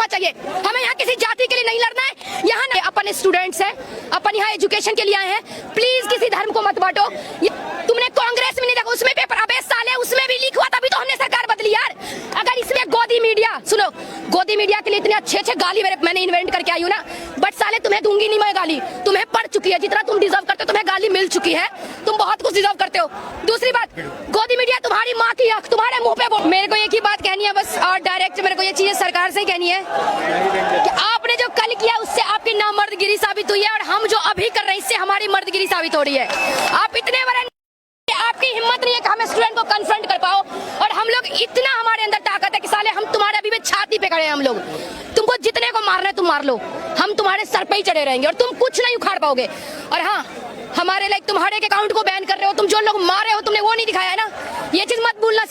इस्तीफा चाहिए। हमें यहाँ किसी जाति के लिए नहीं लड़ना है। यहाँ नहीं, अपन स्टूडेंट्स हैं, अपन यहाँ एजुकेशन के लिए आए हैं। प्लीज किसी धर्म को मत बांटो। तुमने कांग्रेस में नहीं देखा, उसमें पेपर, अबे साले उसमें भी लीक हुआ, तभी तो हमने सरकार बदली यार। अगर इसमें गोदी मीडिया, सुनो, गोदी मीडिया के लिए इतने अच्छे गाली मैंने इन्वेंट करके आई हूँ ना, बट साले तुम्हें दूंगी नहीं मैं गाली, तुम्हें पड़ चुकी है, जितना तुम डिजर्व करते हो तुम्हें गाली मिल चुकी है, तुम बहुत कुछ डिजर्व करते हो। दूसरी बात, गोदी मीडिया तुम्हारी माँ की आंख तुम्हारे मुंह पे बोल। मेरे को एक ही बात कहनी है बस, और डायरेक्ट मेरे को ये चीजें सरकार से कहनी है कि आपने जो कल किया उससे आपकी नामर्दगिरी साबित हुई है, और हम जो अभी कर रहे हैं इससे हमारी मर्दगिरी साबित हो रही है। आप इतने बड़े, आपकी हिम्मत नहीं है कि हम स्टूडेंट को कन्फ्रंट कर पाओ, और हम लोग इतना हमारे अंदर ताकत है कि साले हम तुम्हारे अभी भी छाती पे खड़े हैं। हम लोग तुमको जितने को मारना है तुम मार लो, हम तुम्हारे सर पे ही चढ़े रहेंगे और तुम कुछ नहीं उखाड़ पाओगे। और हाँ, हमारे लाइक तुम हर एक अकाउंट को बैन कर रहे हो, तुम जो लोग मारे हो तुमने वो नहीं दिखाया है ना, ये चीज मत भूलना।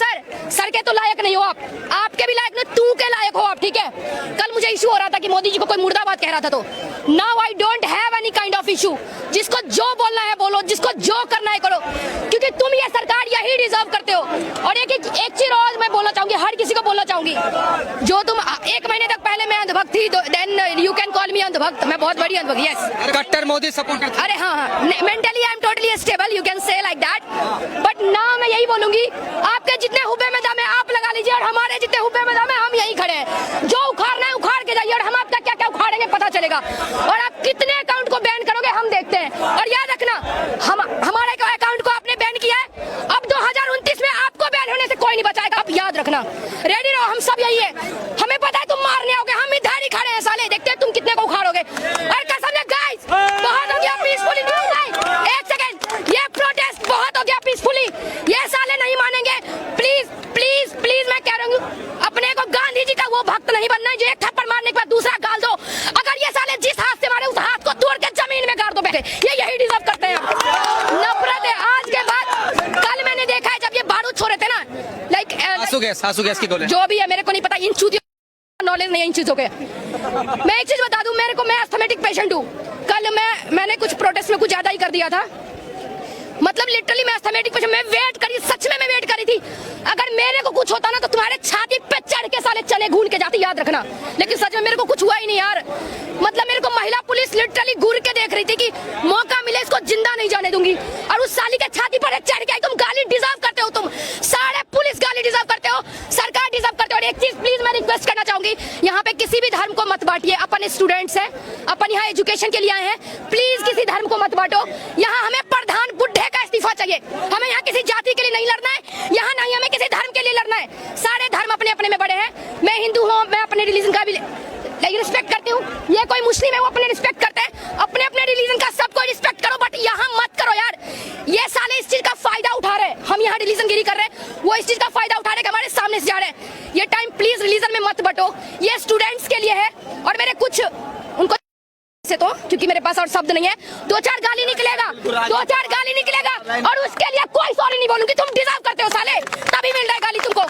सर के तो लायक नहीं हो आप, आपके भी लायक नहीं, तू के लायक हो आप, ठीक है। कल मुझे इशू हो रहा था कि मोदी जी को कोई मुर्दाबाद कह रहा था, तो now I don't have any kind of issue. जिसको जो बोलना है बोलो, जिसको जो करना है करो, क्योंकि तुम ये सरकार यही डिजर्व करते हो। और एक चीज और मैं बोलना चाहूंगी, हर किसी को बोलना चाहूंगी, जो तुम 1 महीने तक पहले मैं अंधभक्त थी, then you can call me अंधभक्त, मैं बहुत बड़ी अंधभक्त, यस, कट्टर मोदी सपोर्टर। अरे हाँ, mentally I am totally stable, you can say like that, but ना मैं यही बोलूंगी, आपके जितने हुब्बे में दम है आप लगा लीजिए, और हमारे जितने हुब्बे में दम है हम यही खड़े हैं। जो उखाड़ना है उखाड़ के जाइए, और हम आपका क्या क्या उखाड़ेंगे पता चलेगा, और आप कितने अकाउंट को बैन करोगे हम देखते हैं। और याद रखना, हमारे अकाउंट को आपने बैन किया है, अब 2029 में आपको बैन होने से कोई नहीं बचाएगा, आप याद रखना। रेडी रहो, हम सब यही है, हमें पता है तुम मारने आओगे, हम इधर ही खड़े हैं साले, देखते हैं तुम कितने को उखाड़ोगे। और कसम से गाइस, बहुत हो गया पीसफुली, एक सेकंड, ये प्रोटेस्ट बहुत हो गया पीसफुली, ये साले नहीं मानेंगे। प्लीज प्लीज प्लीज मैं कह रही हूँ, अपने को गांधी जी का वो भक्त नहीं बनना है जो एक थप्पड़ मारने के बाद दूसरा गाल दो। अगर ये साले जिस हाथ से मारे उस हाथ को तोड़ के जमीन में गाड़ दो, बैठे ये यही डिजर्व करते हैं। नफरत है आज के बाद। कल मैंने देखा है जब ये बारूद छोड़े थे ना, लाइक आंसू गैस की गोली, जो भी है मेरे को नहीं पता, इन चूतियों नॉलेज नहीं है इन चीजों के। मैं एक चीज बता दूं, मैं अस्थमेटिक पेशेंट हूँ। कल मैंने कुछ प्रोटेस्ट में कुछ ज्यादा ही कर दिया था, मतलब लिटरली मैं अस्थमेटिक पेशेंट, मैं वेट करी, सच में मैं वेट करी थी। अगर मेरे को कुछ होता ना तो तुम्हारे छाती पे चढ़ के साले चले घून के जाती, याद रखना। लेकिन सच में मेरे को कुछ हुआ ही नहीं यार, मतलब मेरे को महिला पुलिस लिटरली घूर के देख रही थी कि मौका मिले इसको जिंदा नहीं जाने दूंगी, और उस साली के छाती पर चढ़ के तुम गाली डिजर्व करते हो, तुम सारे पुलिस गाली डिजर्व करते हो, सरकार डिजर्व करते हो। और एक चीज प्लीज मैं रिक्वेस्ट करना चाहूंगी, यहाँ पे किसी भी धर्म को मत बांटिए, अपन स्टूडेंट्स हैं, अपन यहाँ एजुकेशन के लिए आए हैं, प्लीज किसी धर्म को मत बांटो। यहाँ हमें प्रधान बुड्ढे का इस्तीफा चाहिए, हमें यहाँ किसी जाति के लिए नहीं लड़ना है, यहाँ नहीं हमें किसी धर्म के लिए लड़ना है। सारे धर्म अपने अपने में बड़े हैं, मैं हिंदू हूँ, मैं अपने रिलीजन का भी रिस्पेक्ट करती हूँ, ये कोई मुस्लिम है वो अपने रिस्पेक्ट करते हैं, अपने अपने रिलीजन का सबको रिस्पेक्ट करो, बट यहाँ मत करो यार। ये साले इस चीज का फायदा उठा रहे हैं, हम यहाँ रिलीजन गिरी कर रहे हैं, वो इस चीज का फायदा उठा रहे हैं कि हमारे सामने से जा रहे हैं। ये टाइम प्लीज रिलीजन में मत बटो, ये स्टूडेंट्स के लिए है। और मेरे कुछ उनको से तो, क्योंकि मेरे पास और शब्द नहीं है, 2-4 गाली निकलेगा, 2-4 गाली निकलेगा, और उसके लिए कोई सॉरी नहीं बोलूंगी, तुम डिजर्व करते हो साले, तभी मिल रहा है गाली तुमको।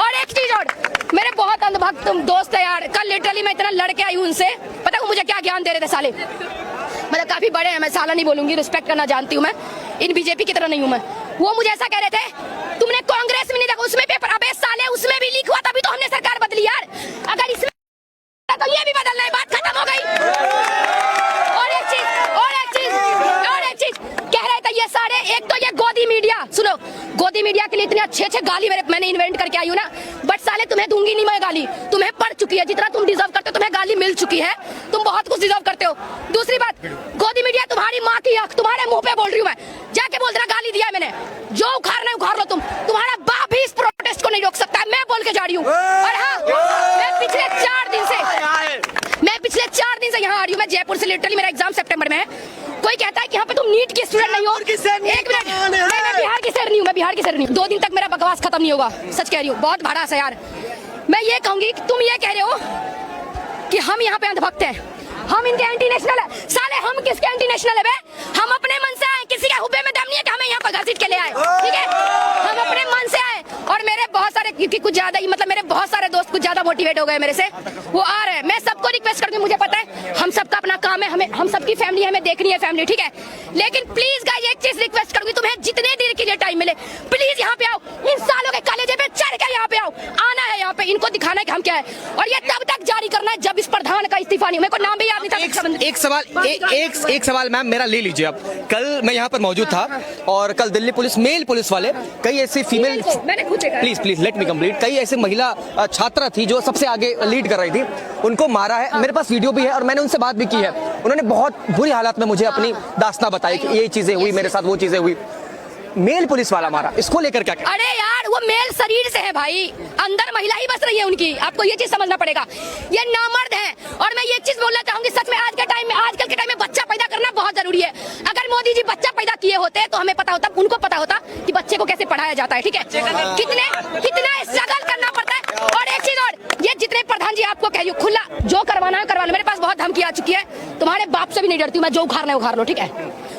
और एक चीज और, मेरे बहुत अंधभक्त दोस्त है यार, कल लिटरली मैं इतना लड़के आई हूँ उनसे, पता है मुझे क्या ज्ञान दे रहे थे साले, मतलब काफी बड़े हैं, मैं साला नहीं बोलूंगी, रिस्पेक्ट करना जानती हूँ मैं, इन बीजेपी की तरह नहीं हूँ मैं। वो मुझे ऐसा कह रहे थे, तुमने कांग्रेस में नहीं देखा, उसमें पेपर, अबे साले उसमें भी लीक हुआ, तभी तो हमने सरकार बदली यार। अगर इसमें तो ये भी बदलना है, बात खत्म हो गई। और एक चीज कह रहे थे ये सारे, एक तो ये गोदी मीडिया, सुनो, गोदी मीडिया के लिए इतने अच्छे गाली मैंने इन्वेंट करके आई हूँ ना, बट साले तुम्हें दूंगी नहीं मैं गाली, तुम्हें पड़ चुकी है, जितना तुम डिजर्व करते हो तुम्हें गाली मिल चुकी है, तुम बहुत कुछ डिजर्व करते हो। दूसरी बात, गोदी मीडिया तुम्हारी माँ की आंख तुम्हारे मुंह पे बोल रही हूँ मैं, जाके बोल देना गाली दिया है मैंने, जो उखाड़ना है उखाड़ लो, तुम्हारा बाप भी इस प्रोटेस्ट को नहीं रोक सकता है, मैं बोल के जा रही हूँ। और हाँ, मैं पिछले 4 दिन से यहाँ आ रही हूँ, मैं जयपुर से, लिटरली मेरा एग्जाम सितंबर में है। कोई कहता है कि यहाँ पे तुम नीट की स्टूडेंट नहीं हो, एक मिनट, मैं बिहार की सर नहीं हूँ, मैं बिहार की सर नहीं हूँ। 2 दिन तक मेरा बकवास खत्म नहीं होगा, सच कह रही हूँ, बहुत भड़ास है यार। मैं ये कहूंगी कि तुम ये कह रहे हो कि हम यहाँ पे अंधभक्त हैं, हम इनके एंटी नेशनल है, साले हम किसके एंटी नेशनल है बे? हम अपने मन से आए, किसी के हुब्बे में दम नहीं है कि हमें यहाँ पर घसीट के ले आए, ठीक है, हम अपने मन से आए। और मेरे बहुत सारे, क्योंकि कुछ ज्यादा ही, मतलब मेरे बहुत सारे दोस्त कुछ ज्यादा मोटिवेट हो गए मेरे से, वो आ रहे हैं। मैं सबको रिक्वेस्ट करती हूँ, मुझे पता है हम सबका अपना काम है, हमें हम सबकी फैमिली है, हमें देखनी है फैमिली, ठीक है, लेकिन प्लीज गाइस एक चीज रिक्वेस्ट करूंगी, तुम्हें जितने देर के लिए टाइम मिले प्लीज यहाँ पे आओ, इन सालों के कलेजे पे चढ़ करके यहाँ पे आओ, आना है यहाँ पे, इनको दिखाना है कि हम क्या है, और ये तब तक जारी करना है जब इस प्रधान का इस्तीफा नहीं, मेरे को नाम भी याद नहीं था। एक सवाल मैम मेरा ले लीजिए आप। कल मैं यहाँ पर मौजूद था और कल दिल्ली पुलिस, मेल पुलिस वाले, कई ऐसी फीमेल, मैंने पूछे, प्लीज लेट मी कंप्लीट, कई ऐसी महिला छात्रा थी जो सबसे आगे लीड कर रही थी, उनको मारा है। मेरे पास वीडियो भी है और मैंने उनसे बात भी की है। उन्होंने बहुत बुरी हालत में मुझे अपनी दास्तां बताई कि ये चीजें हुई मेरे साथ, वो चीजें हुई। मेल पुलिस वाला मारा, इसको लेकर क्या कहना? अरे यार वो मेल शरीर से है भाई, अंदर महिला ही बस रही है उनकी, आपको ये चीज समझना पड़ेगा। ये नामर्द है। और मैं ये चीज बोलना चाहूंगी, सच में आजकल के टाइम में बच्चा पैदा करना बहुत जरूरी है। अगर मोदी जी बच्चा पैदा किए होते तो हमें पता होता, उनको पता होता कि बच्चे को कैसे पढ़ाया जाता है, ठीक है, कितना स्ट्रगल करना पड़ता है। और एक चीज और, ये जितने प्रधान जी आपको कह रही हूँ, खुला जो करवाना है करवा लो, मेरे पास बहुत धमकी आ चुकी है, तुम्हारे बाप से भी नहीं डरती हूँ मैं, जो उखाड़ना है उखाड़ लो, ठीक है।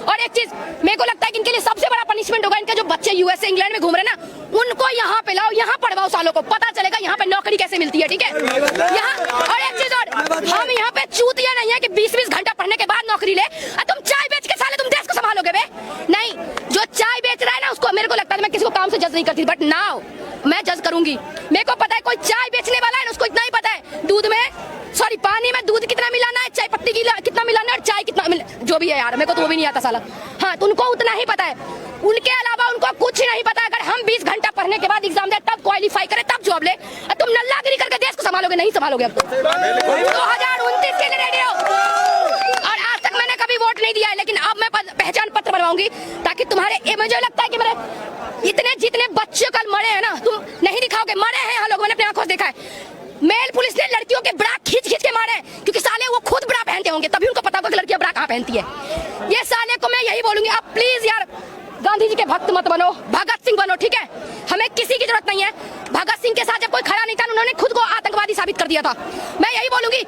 और एक चीज मेरे को लगता है कि इनके लिए सबसे बड़ा पनिशमेंट होगा, इनके जो बच्चे यूएसए इंग्लैंड में घूम रहे हैं ना, उनको यहाँ पे लाओ, यहाँ पढ़वाओ, सालों को पता चलेगा यहाँ पे नौकरी कैसे मिलती है, ठीक है। यहाँ और एक चीज और, हम यहाँ पे चूतिया नहीं है कि 20-20 घंटा पढ़ने के बाद नौकरी ले। तुम चाय बेच के साले तुम देश को संभालोगे बे? नहीं, जो चाय बेच रहा है ना उसको, मेरे को लगता है मैं किसी को काम से जज नहीं करती, बट नाउ मैं जज करूंगी। मेरे को पता है कोई चाय बेचने वाला है ना, उसको इतना ही पता है दूध में, सॉरी पानी में दूध कितना मिलाना है, चाय पत्ती कितना मिलाना है, और चाय कितना जो भी है यार, मेरे को तो वो भी नहीं आता साला। हाँ, तो उनको उतना ही पता है, उनके अलावा उनको कुछ नहीं पता। अगर हम 20 घंटा पढ़ने के बाद एग्जाम दे, तब क्वालिफाई करे, तब जॉब ले, तुम नल्लागिरी करके देश को संभालोगे? नहीं संभालोगे। अब तो 2029 के लिए रेडी हो। और आज तक मैंने कभी वोट नहीं दिया है, लेकिन अब मैं पहचान पत्र बनवाऊंगी, ताकि तुम्हारे, मुझे लगता है कि मेरे इतने जितने बच्चे कल मरे हैं ना, तुम नहीं दिखाओगे, मरे हैं हम लोग, मैंने अपनी आंखों से देखा है। मेल पुलिस ने लड़कियों के ब्रा खींच के मारे हैं, क्योंकि साले वो खुद ब्रा पहनते होंगे, तभी उनको पता होगा कि लड़कियां ब्रा कहाँ पहनती है। ये साले को मैं यही बोलूंगी, आप प्लीज यार गांधी जी के भक्त मत बनो, भगत सिंह बनो, ठीक है। हमें किसी की जरूरत नहीं है। भगत सिंह के साथ जब कोई खड़ा नहीं था, उन्होंने खुद को आतंकवादी साबित कर दिया था। मैं यही बोलूंगी,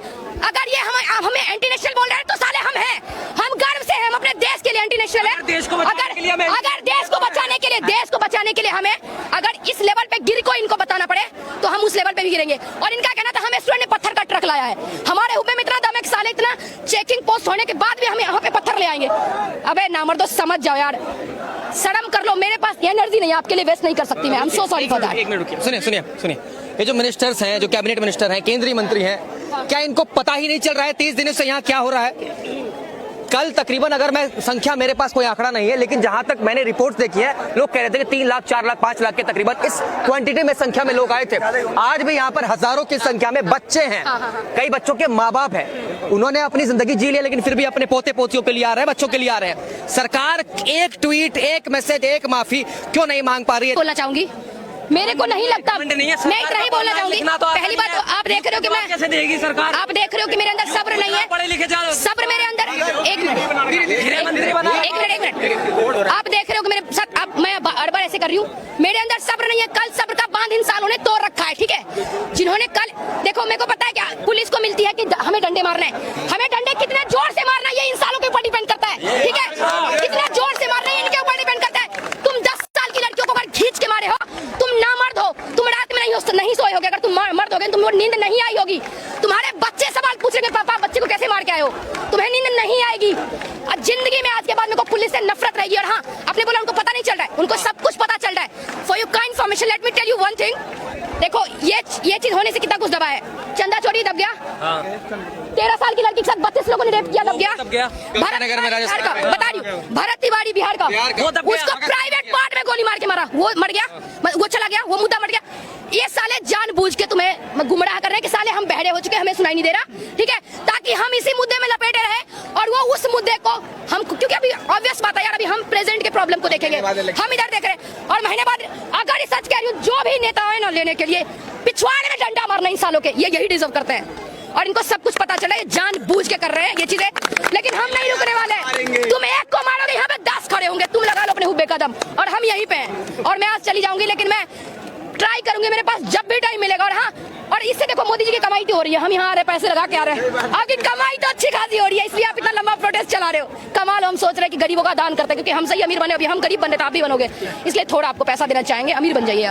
अगर ये हमें एंटी नेशनल बोल रहे हैं तो साले हम हैं, हम गर्व से हैं, हम अपने देश के लिए एंटी नेशनल है। अगर देश को बचाने के लिए हमें अगर इस लेवल पे गिर को इनको बताना पड़े तो हम उस लेवल पे भी गिरेंगे। और इनका कहना था हमें स्टूडेंट ने पत्थर का ट्रक लाया है, हमारे हुब्बे में इतना दम है कि साले इतना चेकिंग पोस्ट होने के बाद भी हमें यहाँ पे पत्थर ले आएंगे। अबे नामर्दो समझ जाओ यार, शर्म कर लो। मेरे पास एनर्जी नहीं है आपके लिए वेस्ट नहीं कर सकती मैं, I am so sorry for that. एक मिनट रुकिए, सुनिए, ये जो मिनिस्टर्स हैं, जो कैबिनेट मिनिस्टर हैं, केंद्रीय मंत्री हैं, क्या इनको पता ही नहीं चल रहा है 30 दिनों से यहाँ क्या हो रहा है? कल तकरीबन, अगर मैं संख्या, मेरे पास कोई आंकड़ा नहीं है, लेकिन जहां तक मैंने रिपोर्ट्स देखी है, लोग कह रहे थे कि 3 लाख 4 लाख 5 लाख के तकरीबन इस क्वांटिटी में संख्या में लोग आए थे। आज भी यहाँ पर हजारों की संख्या में बच्चे हैं, कई बच्चों के माँ बाप हैं, उन्होंने अपनी जिंदगी जी लिया, लेकिन फिर भी अपने पोते पोतियों के लिए आ रहे हैं, बच्चों के लिए आ रहे हैं। सरकार एक ट्वीट, एक मैसेज, एक माफी क्यों नहीं मांग पा रही है? बोलना चाहूंगी, मेरे को नहीं लगता, मैं इतना ही बोलना चाहूंगी। पहली बात तो आप देख रहे हो कि मैं कैसे देगी सरकार, आप देख रहे हो कि मेरे अंदर सब्र नहीं है, सब्र मेरे अंदर, एक मिनट, आप देख रहे हो कि मेरे साथ, अब मैं अड़बड़ ऐसे कर रही हूँ, मेरे अंदर सब्र नहीं है। कल सब्र का बांध इन सालों ने तोड़ रखा है, ठीक है। जिन्होंने कल, देखो मेरे को पता है क्या पुलिस को मिलती है कि हमें डंडे मारना है, हमें डंडे कितने जोर से मारना है ये इन सालों के ऊपर डिपेंड करता है, ठीक है। कितना जोर से मारना है इनके ऊपर डिपेंड करता है। तुम 10 साल की लड़कियों को अगर खींच के मारे हो, तुम ना मर्द हो, तुम रात में नहीं सोए होगे, अगर तुम मर्द होगे तुम नींद नहीं आई होगी, तुम्हारे बच्चे सवाल पूछेंगे पापा बच्चे को कैसे मार के आए हो, तुम्हें नींद नहीं आएगी। और जिंदगी में आज के बाद मेरे को पुलिस से नफरत रहेगी। और हाँ, आपने बोला उनको पता नहीं चल रहा है, उनको सब कुछ पता चल रहा है। For your kind information let me tell you one thing, देखो ये चीज होने से कितना कुछ दबा है। चंदा चोरी दब गया, 13 साल की लड़की के साथ 32 लोगों ने रेप किया, दब गया। बता रही हूँ, भरत तिवारी बिहार का, उसको प्राइवेट पार्ट में गोली मार के मारा, वो मर गया, वो चला गया, वो मुद्दा मर गया। ये साले जानबूझ के तुम्हें गुमराह कर रहे हैं कि साले हम बहरे हो चुके, हमें सुनाई नहीं दे रहा, ठीक है, ताकि हम इसी मुद्दे में लपेटे रहे और वो उस मुद्दे को हम, क्योंकि अभी ऑब्वियस बात है यार, अभी हम प्रेजेंट के प्रॉब्लम को देखेंगे, हम इधर देख रहे हैं। और महीने बाद अगर सच कह रही हूँ, जो भी नेता है ना लेने के लिए पिछवाड़े में डंडा मारना इन सालों के, ये यही डिजर्व करते हैं। और इनको सब कुछ पता चला है, जानबूझ के कर रहे हैं ये चीजें, लेकिन हम नहीं रुकने वाले। तुम एक को मारोगे, यहाँ पे 10 खड़े होंगे, तुम लगा लो अपने हुब्बे कदम, और हम यहीं पे हैं। और मैं आज चली जाऊंगी, लेकिन मैं ट्राई करूंगी, मेरे पास जब भी टाइम मिलेगा। और हाँ, और इससे देखो मोदी जी की कमाई तो हो रही है, हम यहाँ आ रहे पैसे लगा के आ रहे हैं, आपकी कमाई तो अच्छी खासी हो रही है, इसलिए आप इतना लंबा प्रोटेस्ट चला रहे हो। कमाल, हम सोच रहे हैं कि गरीबों का दान करते हैं, क्योंकि हम सही अमीर बने, अभी हम गरीब बने तो आप भी बनोगे, इसलिए थोड़ा आपको पैसा देना चाहेंगे, अमीर बन जाइए आप।